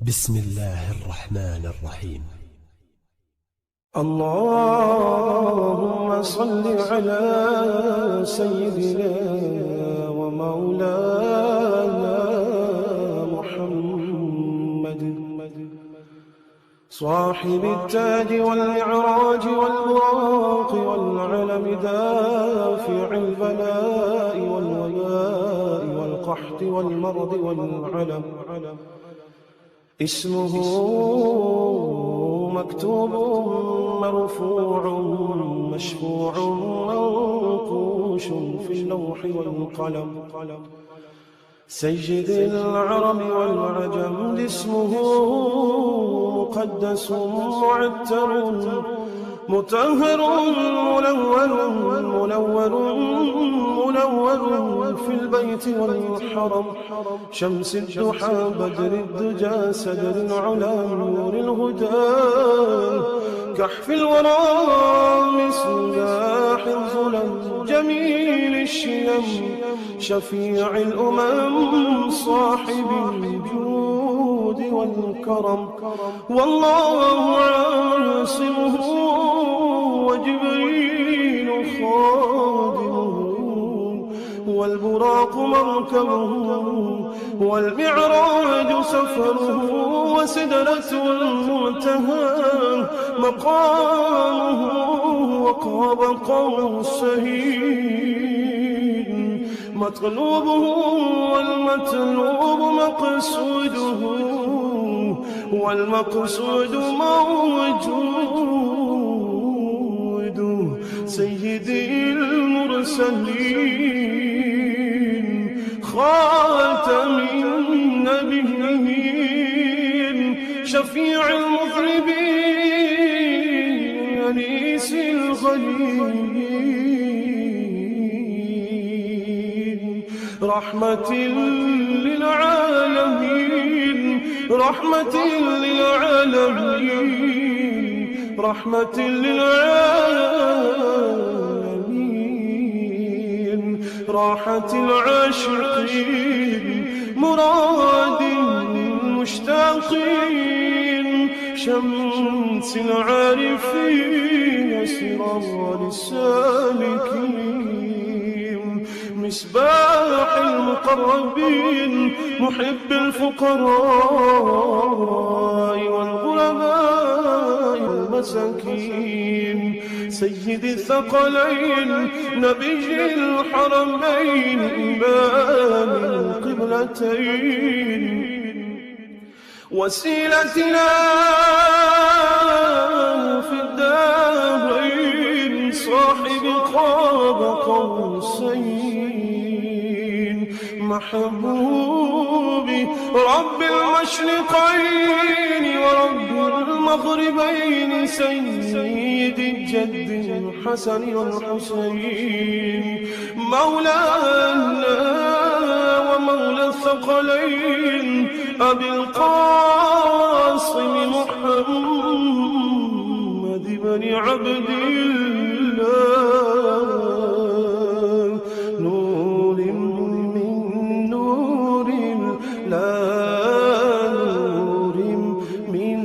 بسم الله الرحمن الرحيم. اللهم صل على سيدنا ومولانا محمد صاحب التاج والمعراج والبراق والعلم دافع البلاء والوباء والقحط والمرض والعلم اسمه مكتوب مرفوع مشفوع منقوش في اللوح والقلم سيد العرب والعجم اسمه مقدس معتر مطهر منور في البيت والحرم شمس الضحى بدر الدجى سدر العلا نور الهدى كحف الورى مصباح الظلم جميل الشيم شفيع الأمم صاحب الجود والكرم والله عاصمه وجبريل خادمه والبراق مركبه والمعراج سفره وسدرة المنتهى مقامه وقاب قوسين مطلوبه والمطلوب مقصوده والمقصود موجود سيدي المرسلين خاتم النبيين شفيع المذنبين أنيس الغليل رحمة للعالمين رحمة للعالمين رحمة للعالمين راحة العاشقين مراد المشتاقين شمس العارفين سراج السالكين مصباح المقربين محب الفقراء والغرباء والمساكين سيد الثقلين نبي الحرمين إمام القبلتين وسيلتنا في الدارين صاحب قاب قوسين محبوبي رب المشرقين ورب المغربين سيد الجد الحسن والحسين مولانا ومولى الثقلين أبي القاسم محمد بن عبد الله نور من نور الله نور من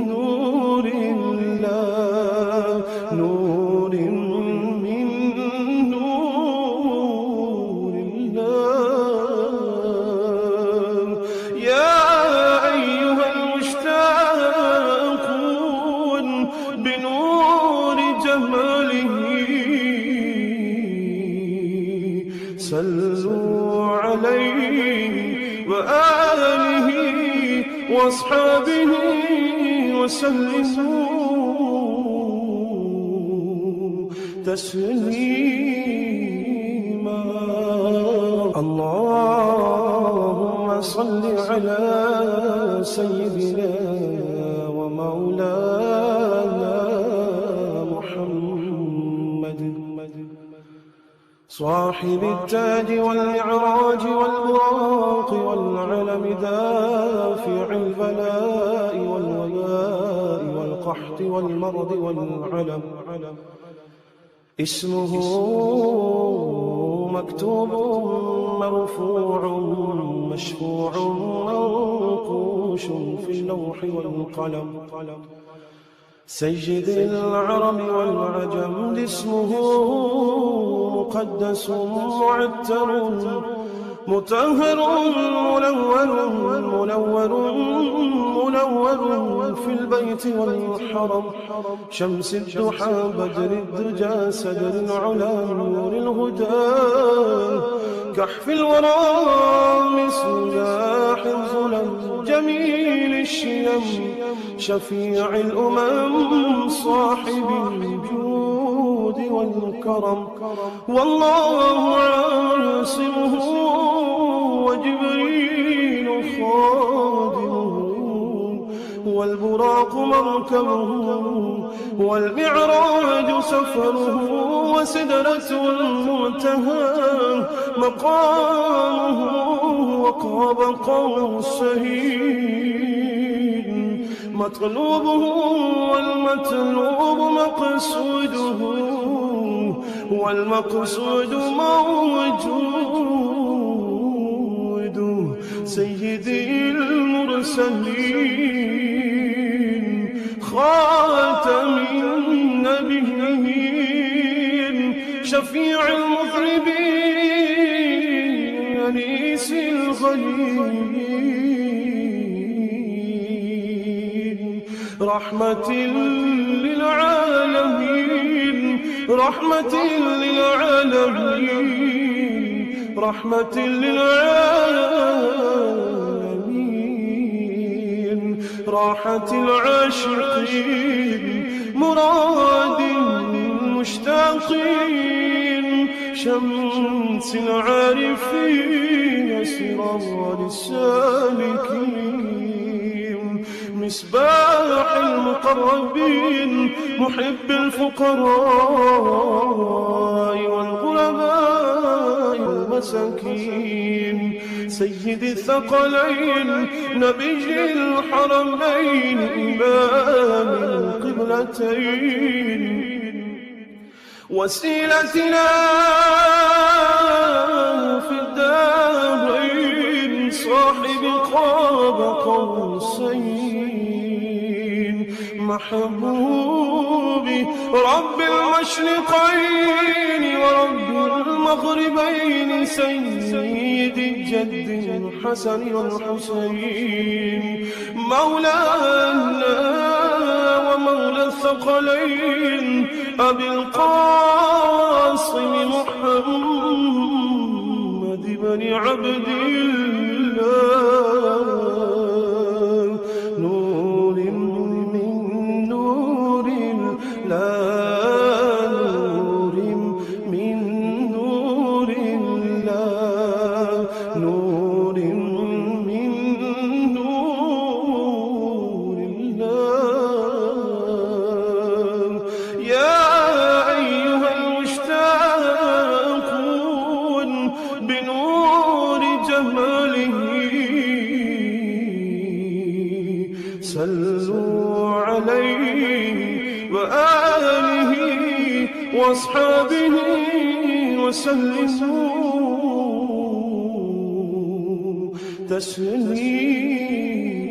نور الله نور من نور الله يا أيها المشتاقون بنور جماله صلوا عليه وآله وأصحابه وسلموا تسليما اللهم صل على سيدنا ومولانا محمد صاحب التاج والمعراج والبراق والعلم دافع البلاء والوباء والقحط والمرض والعلم اسمه مكتوب مرفوع مشفوع منقوش في اللوح والقلم. سيد العرب والعجم اسمه مقدس معتر مطهر منور في البيت والحرم. شمس الضحى بدر الدجى سدر العلا نور الهدى كحف الورى مصباح الظلم جميل الشيم شفيع الأمم صاحب الجود والكرم. والله عاصمه وجبريل خادمه والبراق مركبه والمعراج سفره وسدرة المنتهى مقامه وقاب قوسين مطلوبه والمطلوب مقصوده والمقصود موجود. سيدي المرسلين خاتم النبيين شفيع المذنبين أنيس الغليل رحمة للعالمين رحمة للعالمين رحمة للعالمين راحة العاشقين مراد المشتاقين شمس العارفين سراج السالكين مصباح المقربين محب الفقراء والغرباء والمساكين سيد الثقلين نبي الحرمين إمام القبلتين وسيلتنا في الدارين صاحب قاب قوسين محبوب رب المشرقين ورب المغربين سيد الجد الحسن والحسين مولانا ومولى الثقلين أبي القاسم محمد بن عبد الله نور من نور الله نور من نور الله نور من نور الله. يا أيها المشتاقون بنور جماله صلوا عليه وآله وأصحابه وسلموا تسليما.